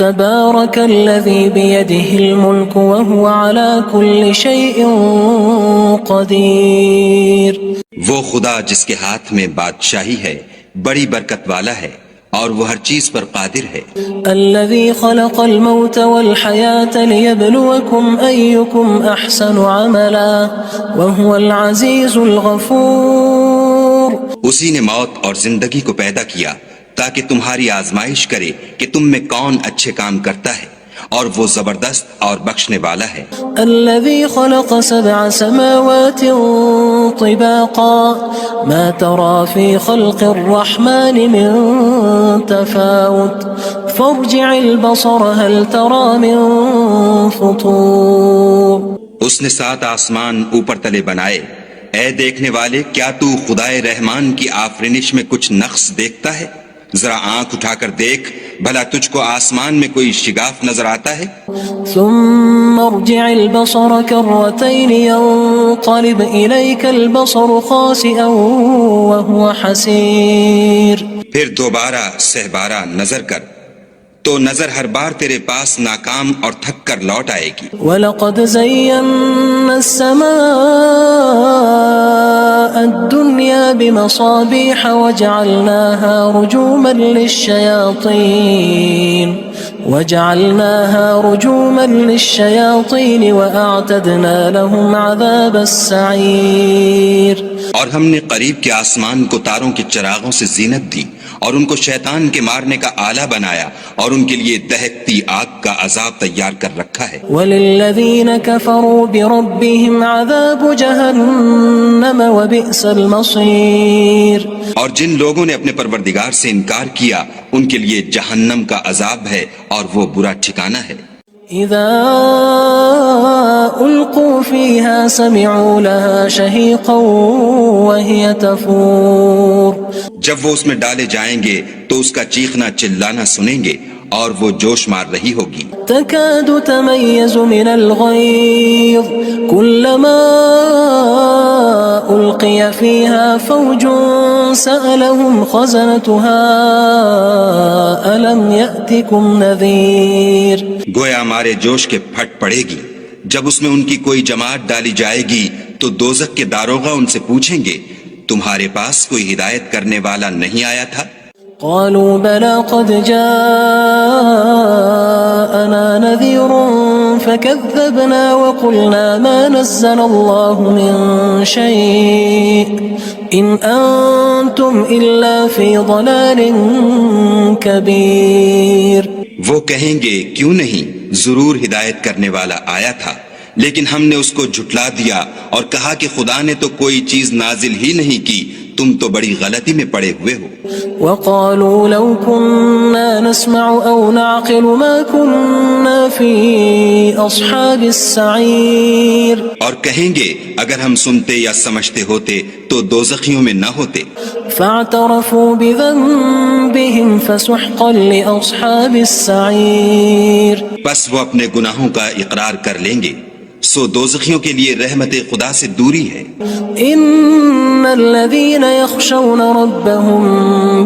تبارك الذي بيده الملك وهو على كل شيء قدير. وہ خدا جس کے ہاتھ میں بادشاہی ہے بڑی برکت والا ہے اور وہ ہر چیز پر قادر ہے. الذي خلق الموت والحياة ليبلوكم أيكم أحسن عملا وهو العزيز الغفور. اسی نے موت اور زندگی کو پیدا کیا تاکہ تمہاری آزمائش کرے کہ تم میں کون اچھے کام کرتا ہے اور وہ زبردست اور بخشنے والا ہے. الذي خلق 7 سماوات طباقا ما ترى في خلق الرحمن من تفاوت فارجع البصر هل ترى من فطور. اس نے 7 آسمان اوپر تلے بنائے. اے دیکھنے والے، کیا تو خدائے رحمان کی آفرینش میں کچھ نقص دیکھتا ہے؟ ذرا آنکھ اٹھا کر دیکھ، بھلا تجھ کو آسمان میں کوئی شگاف نظر آتا ہے؟ ثم ارجع البصر كرتين ينقلب إليك البصر خاسئا وهو حسير. پھر دوبارہ سہبارہ نظر کر تو نظر ہر بار تیرے پاس ناکام اور تھک کر لوٹ آئے گی. وَلَقَدْ زَيَّنَّا السَّمَاءَ الدُّنْيَا بِمَصَابِيحَ وَجَعَلْنَاهَا رُجُومًا لِلشَّيَاطِينِ وَأَعْتَدْنَا لَهُمْ عَذَابَ السَّعِيرِ. اور ہم نے قریب کے آسمان کو تاروں کے چراغوں سے زینت دی اور ان کو شیطان کے مارنے کا آلہ بنایا اور ان کے لیے دہکتی آگ کا عذاب تیار کر رکھا ہے. وَلِلَّذِينَ كَفَرُوا بِرَبِّهِمْ عَذَابُ جَهَنَّمَ وَبِئْسَ الْمَصِيرُ. اور جن لوگوں نے اپنے پروردگار سے انکار کیا ان کے لیے جہنم کا عذاب ہے اور وہ برا ٹھکانہ ہے. اذا القوا فيها سمعوا لها شهيقا وهي تفور. جب وہ اس میں ڈالے جائیں گے تو اس کا چیخنا چلانا سنیں گے اور وہ جوش مار رہی ہوگی. تكاد تميز من الغيظ كلما ألقي فيها فوج سألهم خزنتها ألم يأتكم نذير. گویا ہمارے جوش کے پھٹ پڑے گی جب اس میں ان کی کوئی جماعت ڈالی جائے گی تو دوزخ کے داروغہ ان سے پوچھیں گے تمہارے پاس کوئی ہدایت کرنے والا نہیں آیا تھا؟ قالوا بلى قد جاءنا نذير فكذبنا وقلنا ما نزل الله من شيء إن أنتم إلا في ضلال كبير. وہ کہیں گے کیوں نہیں، ضرور ہدایت کرنے والا آیا تھا، لیکن ہم نے اس کو جھٹلا دیا اور کہا کہ خدا نے تو کوئی چیز نازل ہی نہیں کی، تم تو بڑی غلطی میں پڑے ہوئے ہو. وقالوا لو كنا نسمع أو نعقل ما كنا في أصحاب السعير. اور کہیں گے اگر ہم سنتے یا سمجھتے ہوتے تو دوزخیوں میں نہ ہوتے. فاعترفوا بذنبهم فسحقا لأصحاب السعير. بس وہ اپنے گناہوں کا اقرار کر لیں گے، سو دوزخیوں کے لیے رحمت خدا سے دوری ہے. ان الذين يخشون ربهم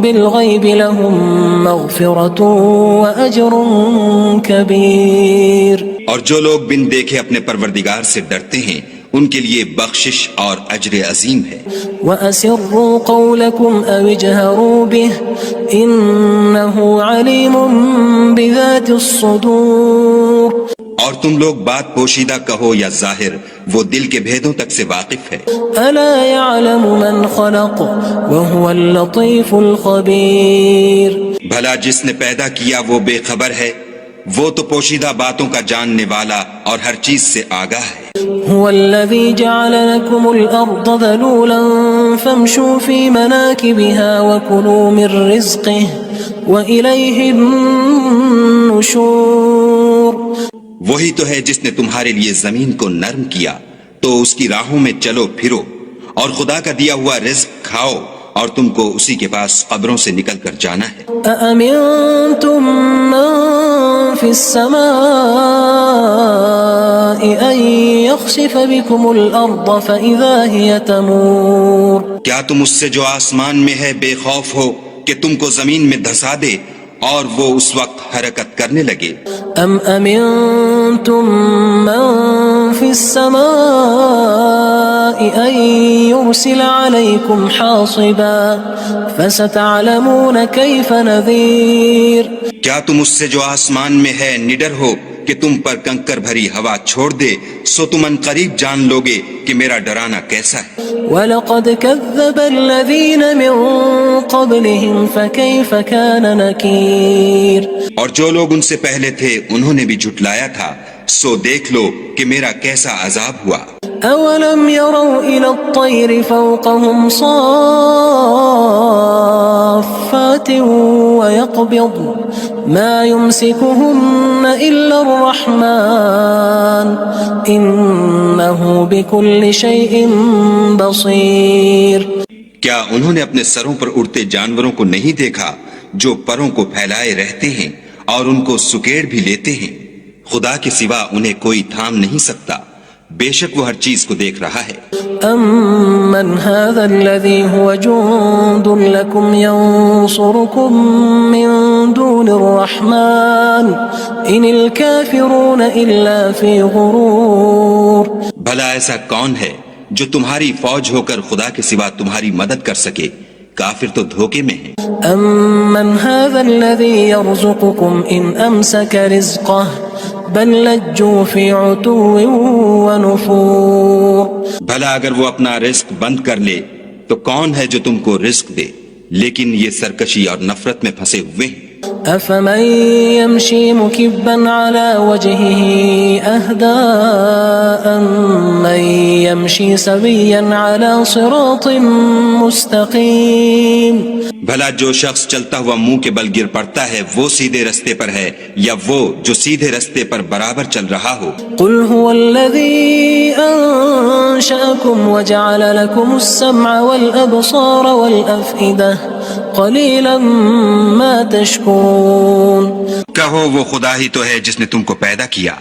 بالغيب لهم مغفرة واجر كبير. اور جو لوگ بن دیکھے اپنے پروردگار سے ڈرتے ہیں ان کے لیے بخشش اور اجر عظیم ہے. وَأَسِرُّوا قَوْلَكُمْ أَوِ اجْهَرُوا بِهِ إِنَّهُ عَلِيمٌ بِذَاتِ الصُّدُورِ. اور تم لوگ بات پوشیدہ کہو یا ظاہر، وہ دل کے بھیدوں تک سے واقف ہے. أَلَا يَعْلَمُ مَنْ خَلَقَ وَهُوَ اللَّطِيفُ الْخَبِيرُ. بھلا جس نے پیدا کیا وہ بے خبر ہے، وہ تو پوشیدہ باتوں کا جاننے والا اور ہر چیز سے آگاہ ہے. هو الذي جعل لكم الأرض ذلولا فامشوا في مناكبها وكلوا من رزقه وإليه النشور. وہی تو ہے جس نے تمہارے لیے زمین کو نرم کیا تو اس کی راہوں میں چلو پھرو اور خدا کا دیا ہوا رزق کھاؤ اور تم کو اسی کے پاس قبروں سے نکل کر جانا ہے. أأمنتم من في السماء أن يخسف بكم الأرض فإذا هي تمور. کیا تم اس سے جو آسمان میں ہے بے خوف ہو کہ تم کو زمین میں دھسا دے اور وہ اس وقت حرکت کرنے لگے. ام امنتم من في السماء ان يرسل عليكم حاصبا فستعلمون كيف نذير. کیا تم اس سے جو آسمان میں ہے نڈر ہو کہ تم پر کنکر بھری ہوا چھوڑ دے؟ سو تم ان قریب جان لوگے کہ میرا ڈرانا کیسا ہے. وَلَقَدْ كَذَّبَ الَّذِينَ مِن قَبْلِهِمْ فَكَيْفَ كَانَ نَكِيرٌ. اور جو لوگ ان سے پہلے تھے انہوں نے بھی جھٹلایا تھا، سو دیکھ لو کہ میرا کیسا عذاب ہوا. أَوَلَمْ يَرَوْا إِلَى الطَّيْرِ فَوْقَهُمْ صَافَّاتٍ وَيَقْبِضْنَ مَا يُمْسِكُهُنَّ إِلَّا الرَّحْمَنُ إِنَّهُ بِكُلِّ شَيْءٍ بَصِيرٌ. کیا انہوں نے اپنے سروں پر اڑتے جانوروں کو نہیں دیکھا جو پروں کو پھیلائے رہتے ہیں اور ان کو سکیڑ بھی لیتے ہیں؟ خدا کے سوا انہیں کوئی تھام نہیں سکتا، بے شک وہ ہر چیز کو دیکھ رہا ہے. امن هذا الذي هو جند لكم ينصركم من دون الرحمن ان الكافرون الا في غرور. بھلا ایسا کون ہے جو تمہاری فوج ہو کر خدا کے سوا تمہاری مدد کر سکے؟ کافر تو دھوکے میں ہیں. امن هذا الذي يرزقكم ان امسك رزقه بل لجوا في عتو ونفور. بھلا اگر وہ اپنا رزق بند کر لے تو کون ہے جو تم کو رزق دے؟ لیکن یہ سرکشی اور نفرت میں پھنسے ہوئے ہیں. افمن يمشي مكبا على وجهه اهدى امن يمشي سويا على صراط مستقيم. بھلا جو شخص چلتا ہوا منہ کے بل گر پڑتا ہے وہ سیدھے رستے پر ہے یا وہ جو سیدھے رستے پر برابر چل رہا ہو؟ قل هو الذي انشأكم وجعل لكم السمع والابصار والافئدة قليلا ما تشكرون. کہو وہ خدا ہی تو ہے جس نے تم کو پیدا کیا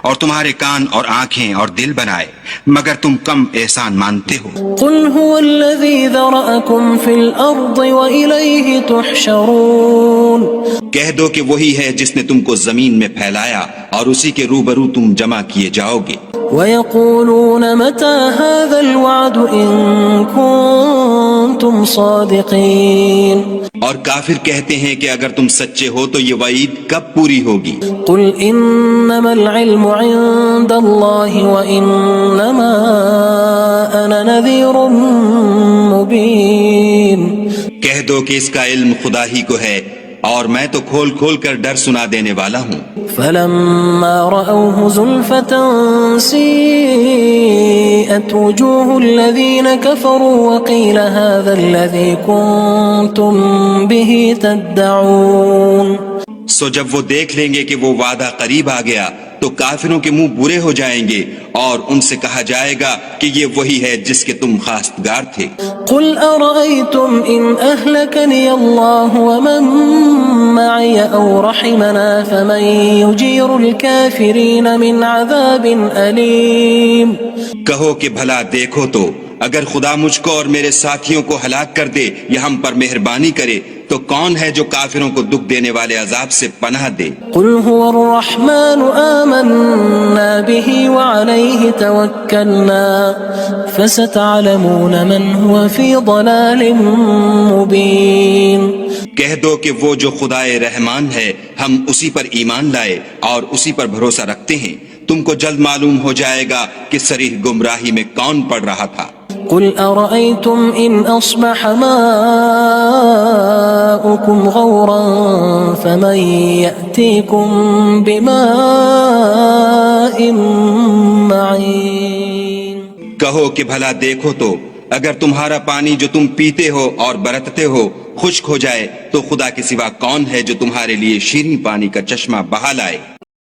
اور تمہارے کان اور آنکھیں اور دل بنائے، مگر تم کم احسان مانتے ہو. قل هو الذي ذرأكم في الارض وإليه تحشرون. کہہ دو کہ وہی ہے جس نے تم کو زمین میں پھیلایا اور اسی کے روبرو تم جمع کیے جاؤ گے. وَيَقُولُونَ مَتَى هَذَا الْوَعْدُ إِن كُنتُمْ صَادِقِينَ. اور کافر کہتے ہیں کہ اگر تم سچے ہو تو یہ وعید کب پوری ہوگی؟ قُلْ إِنَّمَا الْعِلْمُ عِندَ اللَّهِ وَإِنَّمَا أَنَا نَذِيرٌ مُبِينٌ. کہہ دو کہ اس کا علم خدا ہی کو ہے اور میں تو کھول کھول کر ڈر سنا دینے والا ہوں. فَلَمَّا رَأَوْهُ زُلْفَةً سِيئَتْ وُجُوهُ الَّذِينَ كَفَرُوا وَقِيلَ هَذَا الَّذِي كُنتُم بِهِ تَدَّعُونَ. سو جب وہ دیکھ لیں گے کہ وہ وعدہ قریب آ گیا تو کافروں کے منہ برے ہو جائیں گے اور ان سے کہا جائے گا کہ یہ وہی ہے جس کے تم خواستگار تھے. قل ارأيتم ان اهلكني الله ومن معي او رحمنا فمن يجير الكافرين من عذاب أليم. کہو کہ بھلا دیکھو تو اگر خدا مجھ کو اور میرے ساتھیوں کو ہلاک کر دے یا ہم پر مہربانی کرے تو کون ہے جو کافروں کو دکھ دینے والے عذاب سے پناہ دے؟ قل هو الرحمن آمنا به وعليه توكلنا فستعلمون من هو في ضلال مبين. کہہ دو کہ وہ جو خدائے رحمان ہے ہم اسی پر ایمان لائے اور اسی پر بھروسہ رکھتے ہیں، تم کو جلد معلوم ہو جائے گا کہ صریح گمراہی میں کون پڑ رہا تھا. قل أرأيتم إن أصبح ماؤكم غورا فمن يأتيكم بماء معين. کہو کہ بھلا دیکھو تو اگر تمہارا پانی جو تم پیتے ہو اور برتتے ہو خشک ہو جائے تو خدا کے سوا کون ہے جو تمہارے لیے شیریں پانی کا چشمہ بہا لائے؟